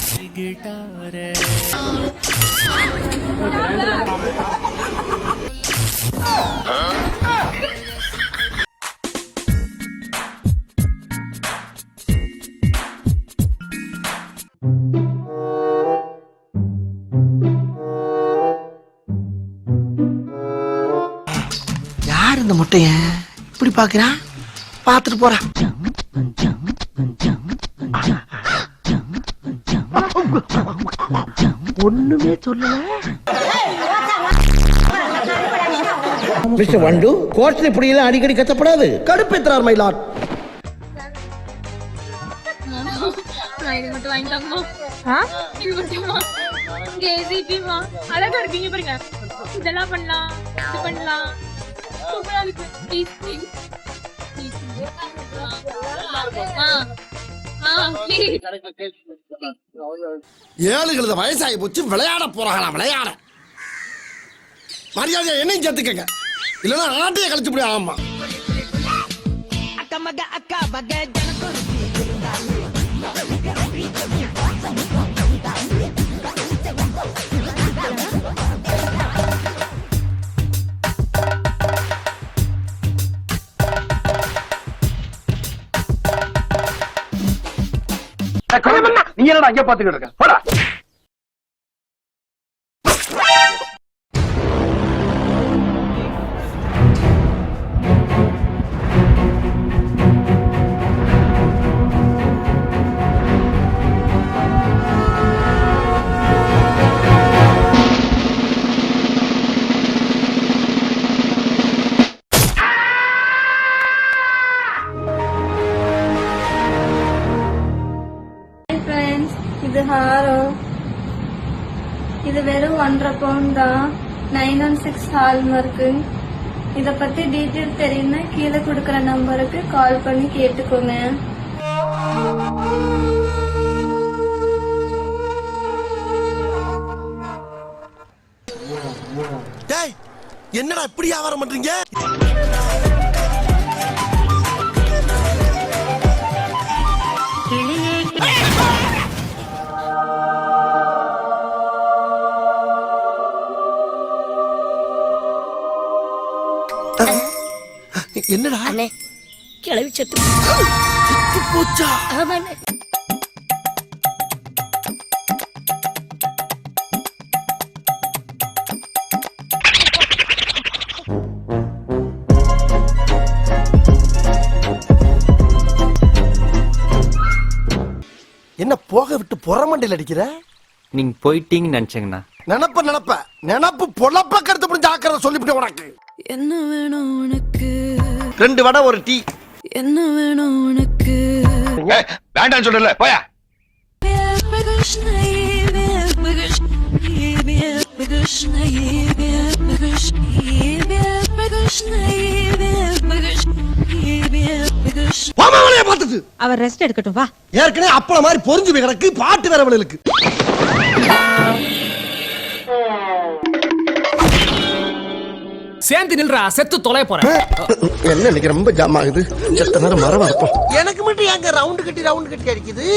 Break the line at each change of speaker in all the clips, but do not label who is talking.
யார் இந்த முட்டைய இப்படி பாக்குறான்? பாத்துட்டு போறான். ஒண்ணுமே சொல்லல. மிஸ்டர் வண்டு, கோர்ட்ல இப்படி எல்லாம் அடிக்கடி கத்தப்படாது. கடுப்பேத்துறார் மயிலாட்.
இது மட்டும் வாங்கிட்டாமா? இது மட்டுமா? கேசிபிமா அழகா இருக்கீங்க பாருங்க. இதெல்லாம் பண்ணலாம், இது பண்ணலாம். சூப்பரா இருக்கு. ப்ளீஸ் ப்ளீஸ்
ஏழுகள வயசாகி போச்சு, விளையாட போறாங்களா? விளையாட மரியாதை என்னையும் சேர்த்துக்கங்க, இல்லைன்னா ஆட்டையை கழிச்சு போய். ஆமா
நீ என்னடா அங்கே பாத்துக்கிட்டு இருக்க? போடா.
இது ஹாரம். இது வெறும் 1.5 பவுண்ட் தான். 916 ஹால்மார்க். இத பத்தி டீடைல் தெரியும்னா கீழே கொடுக்கற நம்பருக்கு கால் பண்ணி கேட்டுக்கோங்க.
டேய், என்னடா இப்படி வியாபாரம் பண்றீங்க? என்னடா
அண்ணே, கிளவி செத்து
போச்சா?
ஆமாண்ணே.
என்ன போக விட்டு புறமண்டையில் அடிக்கிற?
நீங்க போயிட்டீங்கன்னு நினைச்சேங்கண்ணா.
நினப்பு பொழப்ப கருத்து புரிஞ்சு ஆக்கிறத சொல்லிவிட்டு உனக்கு
என்ன வேணும் உனக்கு?
2 வடை ஒரு டீ.
என்ன வேணும் உனக்கு?
வேண்டாம் சொல்லல, போயா.
அவர் ரெஸ்ட் எடுக்கட்டும், வா.
ஏற்கனவே அப்பள மாதிரி பொறிஞ்சு போய் கிடக்கு, பாட்டு வேற விளையாளுக்கு.
சேர்ந்து நில்றா, செத்து தொலை போறேன்.
என்ன இன்னைக்கு ரொம்ப ஜாம் ஆகுது. செத்த நேரம் மரமா இருப்போம். எனக்கு மட்டும் எங்க ரவுண்டு கட்டி அடிக்குது.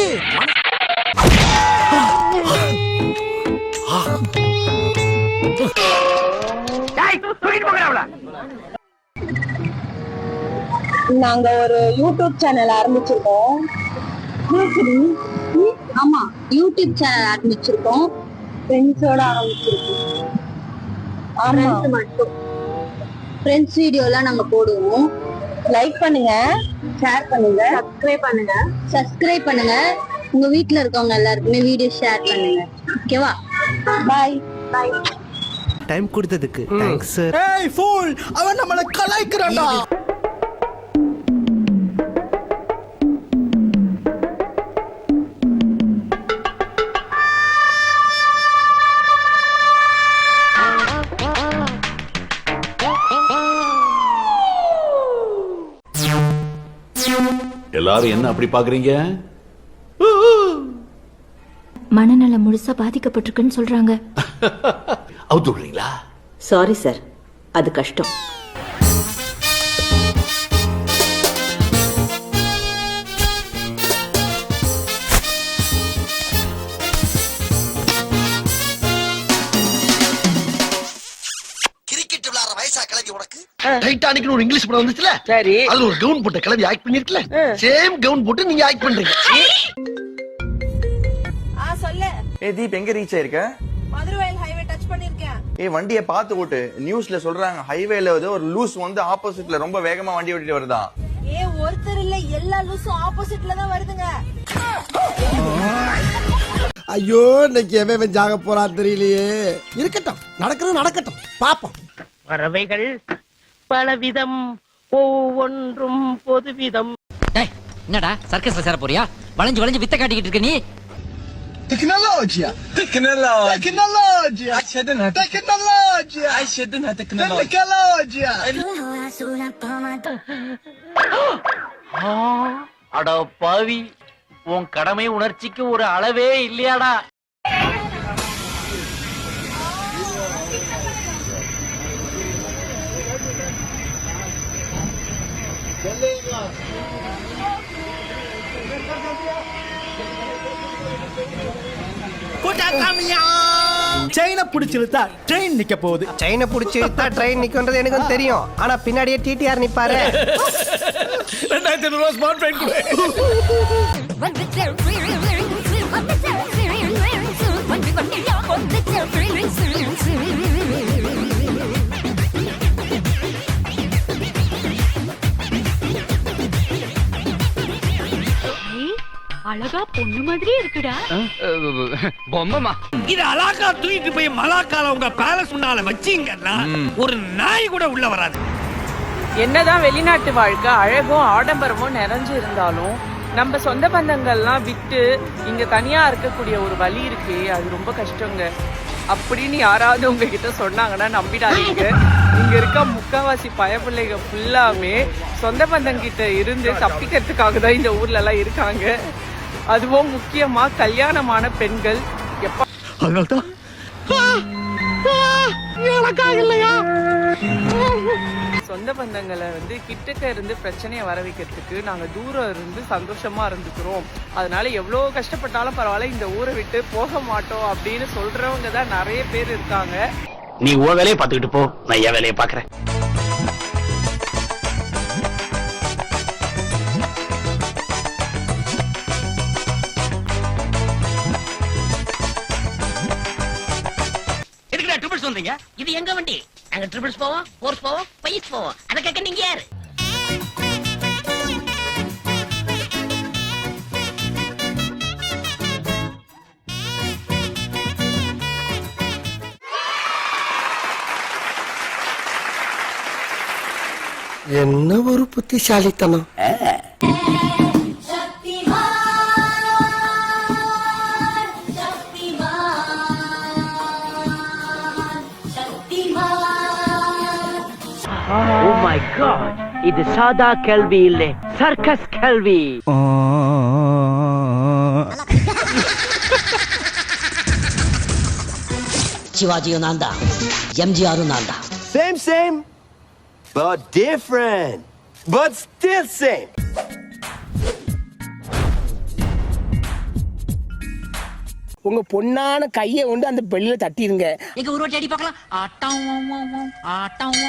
நாங்க ஒரு யூடியூப் சேனல் ஆரம்பிச்சிருக்கோம். ஆமா, யூடியூப் சேனல் ஆரம்பிச்சிருக்கோம். ஃப்ரெண்ட்ஸோட ஆரம்பிச்சிருக்கோம். ஆமா, மட்டும் ஃப்ரெண்ட்ஸ் வீடியோலாம் நாங்க போடுவோம். லைக் பண்ணுங்க, ஷேர் பண்ணுங்க, சப்ஸ்கிரைப் பண்ணுங்க. உங்க வீட்ல இருக்கவங்க எல்லாருக்குமே வீடியோ ஷேர் பண்ணுங்க. ஓகேவா? பாய் பாய்.
டைம் கொடுத்ததுக்கு தேங்க்ஸ் சார். ஏய் ஃபூல், அவன் நம்மள கலாய்க்கறான்டா.
எல்லாரும் என்ன அப்படி பாக்குறீங்க?
மனநலம் முழுசா பாதிக்கப்பட்டிருக்குன்னு சொல்றாங்க.
அவுத்து விடுறீங்களா?
சாரி சார், அது கஷ்டம்.
டைட்டானிக்னு ஒரு இங்கிலீஷ் படம் வந்துச்சுல,
சரி.
அதுல ஒரு கவுன் போட்ட கிளவி ஆக்ட் பண்ணிருக்கல, சேம் கவுன் போட்டு நீங்க ஆக்ட் பண்றீங்க.
சொல்லு.
தீப் எங்க ரீச் ஆயிருக்க?
மதுரவாயல் ஹைவே டச் பண்ணிருக்கேன்.
வண்டியை பார்த்து ஓட்டு. நியூஸ்ல சொல்றாங்க ஹைவேல ஒரு லூஸ் வந்து ஆப்போசிட்ல ரொம்ப வேகமா வண்டி ஓட்டிட்டு வருதா.
ஒருத்தர் இல்ல, எல்லா லூசும் ஆப்போசிட்ல தான் வருதுங்க.
ஐயோ, இன்னைக்கு எவன் ஜாக போறா தெரியலையே. இருக்கட்டும், நடக்கிறது நடக்கட்டும், பாப்போம்.
பறவைகள் பலவிதம், ஒவ்வொன்றும் பொதுவிதம்.
என்னடா சர்க்கஸ்ல சேர போறியா? வளைஞ்சு வளைஞ்சு வித்த காட்டிக்கிட்டு இருக்க நீ.
Tecnologia.
அட பாவி, உன் கடமை உணர்ச்சிக்கு ஒரு அளவே இல்லையாடா.
செயினை பிடிச்சிருத்தா ட்ரெயின் நிக்க போகுது. செயினை பிடிச்சிருத்தா ட்ரெயின் நிக்கன்றது எனக்கு தெரியும். ஆனா பின்னாடியே டிடிஆர் நிப்பாரு. 2500 ரூபாய் ஸ்மார்ட் ட்ரெயின் கொடு.
அழகா பொண்ணு மாதிரி இருக்குடா.
பொம்மைமா,
இது அலாக்கா தூக்கிட்டு போய் மலாக்கால உங்க பேலஸ் முன்னால வச்சீங்கன்னா ஒரு நாய் கூட உள்ள வராது.
என்னதான் வெளிநாட்டு வாழ்க்கை அழகும் ஆடம்பரமும் நிறைஞ்சு இருந்தாலும் நம்ம சொந்த பந்தங்கள்லாம் விட்டு இங்க தனியா இருக்கக்கூடிய ஒரு வழி இருக்கு. அது ரொம்ப கஷ்டங்க. அப்படின்னு யாராவது உங்ககிட்ட சொன்னாங்கன்னா நம்பிடாதீங்க. இங்க இருக்க முக்காவாசி பயப்பிள்ளைங்க ஃபுல்லாமே சொந்த பந்தங்கிட்ட இருந்து தப்பிக்கிறதுக்காக தான் இந்த ஊர்ல எல்லாம் இருக்காங்க. அதுவும் முக்கியமா கல்யாணமான பெண்கள்.
அதனால்தான்
சொந்த பந்தங்களை கிட்டக்க இருந்து பிரச்சனையை வர வைக்கிறதுக்கு நாங்க தூரம் இருந்து சந்தோஷமா இருந்துக்கிறோம். அதனால எவ்வளவு கஷ்டப்பட்டாலும் பரவாயில்ல, இந்த ஊரை விட்டு போக மாட்டோம் அப்படின்னு சொல்றவங்க தான் நிறைய பேர் இருக்காங்க.
நீ உன் வேலையை பார்த்துக்கிட்டு போ, நான் என் வேலையை பாக்குறேன்.
இது எங்க வண்டி? அங்க ட்ரிபிள்ஸ் போவோம், ஃபோர்ஸ் போவோம், பைஸ் போவோம். அத கேட்க நீங்க யாரு?
என்ன ஒரு புத்திசாலித்தனம்.
Oh my God! இது சாதா கேள்வி இல்ல, சர்க்கஸ் கேள்வி. சிவாஜியும் நான் தான், எம்ஜிஆரும் நான் தான்.
Same, but different, but still same. உங்க பொண்ணான கையை கொண்டு அந்த பெல்லில தட்டிருங்க.
எங்க ஒரு வாட்டி அடி பார்க்கலாம். ஆட்டம் ஆட்டம்